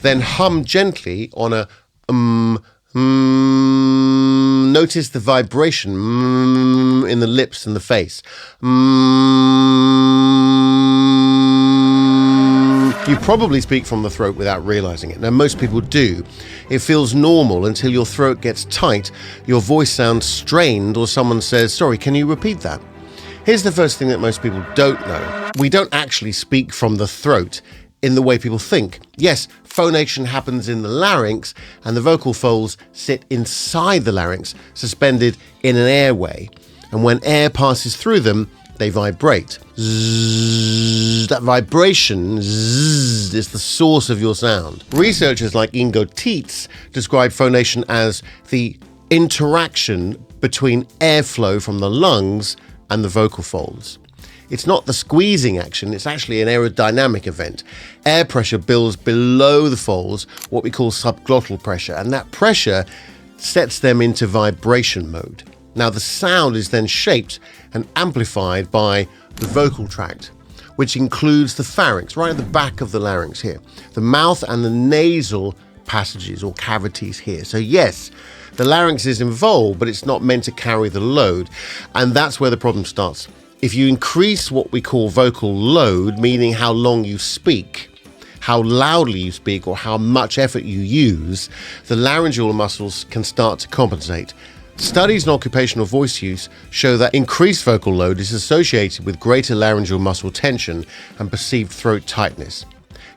Then hum gently on a notice the vibration in the lips and the face. You probably speak from the throat without realizing it. Now, most people do. It feels normal until your throat gets tight, your voice sounds strained, or someone says, "Sorry, can you repeat that?" Here's the first thing that most people don't know. We don't actually speak from the throat in the way people think. Yes, phonation happens in the larynx, and the vocal folds sit inside the larynx, suspended in an airway. And when air passes through them, they vibrate. Zzz, that vibration is the source of your sound. Researchers like Ingo Tietz describe phonation as the interaction between airflow from the lungs and the vocal folds. It's not the squeezing action, it's actually an aerodynamic event. Air pressure builds below the folds, what we call subglottal pressure, and that pressure sets them into vibration mode. Now, the sound is then shaped and amplified by the vocal tract, which includes the pharynx, right at the back of the larynx here, the mouth and the nasal passages or cavities here. So yes, the larynx is involved, but it's not meant to carry the load, and that's where the problem starts. If you increase what we call vocal load, meaning how long you speak, how loudly you speak, or how much effort you use, the laryngeal muscles can start to compensate. Studies in occupational voice use show that increased vocal load is associated with greater laryngeal muscle tension and perceived throat tightness.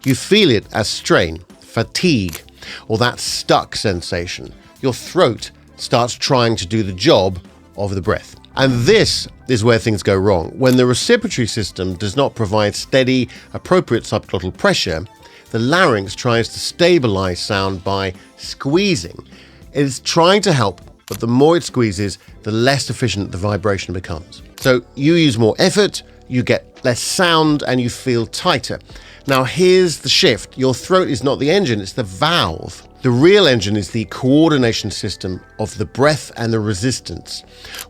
You feel it as strain, fatigue, or that stuck sensation. Your throat starts trying to do the job of the breath. And this is where things go wrong. When the respiratory system does not provide steady, appropriate subglottal pressure, the larynx tries to stabilize sound by squeezing. It is trying to help, but the more it squeezes, the less efficient the vibration becomes. So you use more effort, you get less sound, and you feel tighter. Now here's the shift. Your throat is not the engine, it's the valve. The real engine is the coordination system of the breath and the resistance.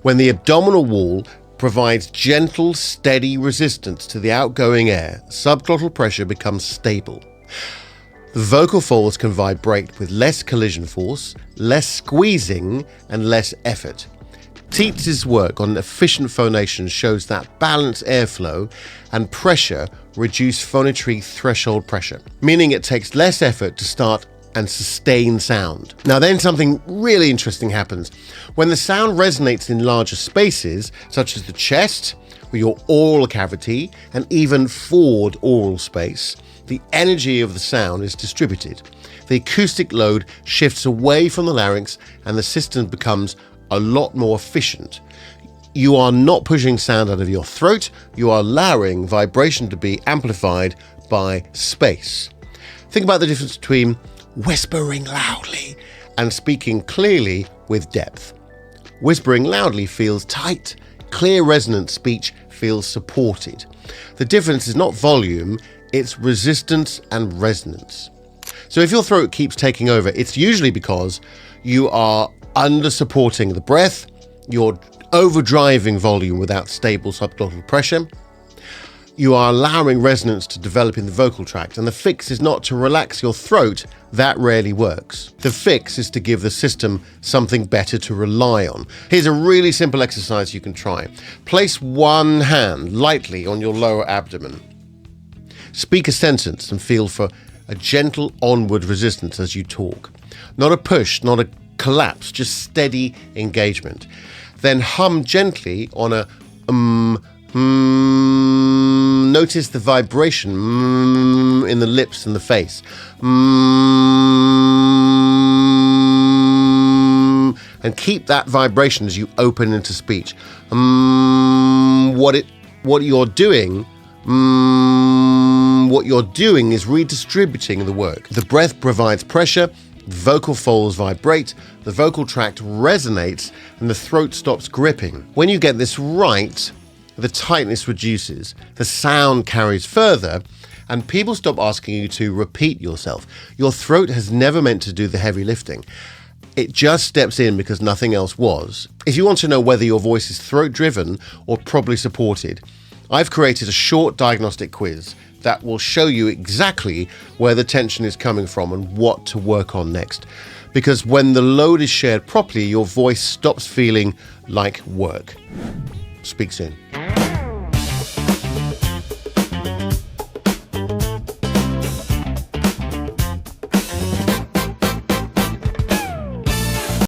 When the abdominal wall provides gentle, steady resistance to the outgoing air, subglottal pressure becomes stable. The vocal folds can vibrate with less collision force, less squeezing, and less effort. Tietz's work on efficient phonation shows that balanced airflow and pressure reduce phonatory threshold pressure, meaning it takes less effort to start and sustain sound. Now then something really interesting happens. When the sound resonates in larger spaces, such as the chest, or your oral cavity, and even forward oral space, the energy of the sound is distributed. The acoustic load shifts away from the larynx and the system becomes a lot more efficient. You are not pushing sound out of your throat, you are allowing vibration to be amplified by space. Think about the difference between whispering loudly and speaking clearly with depth. Whispering loudly feels tight, clear resonant speech feels supported. The difference is not volume, it's resistance and resonance. So if your throat keeps taking over, it's usually because you are under supporting the breath, you're overdriving volume without stable subglottal pressure, you are allowing resonance to develop in the vocal tract, and the fix is not to relax your throat. That rarely works. The fix is to give the system something better to rely on. Here's a really simple exercise you can try. Place one hand lightly on your lower abdomen. Speak a sentence and feel for a gentle onward resistance as you talk. Not a push, not a collapse, just steady engagement. Then hum gently on a notice the vibration in the lips and the face. And keep that vibration as you open into speech. What you're doing is redistributing the work. The breath provides pressure, the vocal folds vibrate, the vocal tract resonates, and the throat stops gripping. When you get this right, the tightness reduces, the sound carries further, and people stop asking you to repeat yourself. Your throat has never meant to do the heavy lifting. It just steps in because nothing else was. If you want to know whether your voice is throat-driven or properly supported, I've created a short diagnostic quiz. that will show you exactly where the tension is coming from and what to work on next. Because when the load is shared properly, your voice stops feeling like work. Speak soon.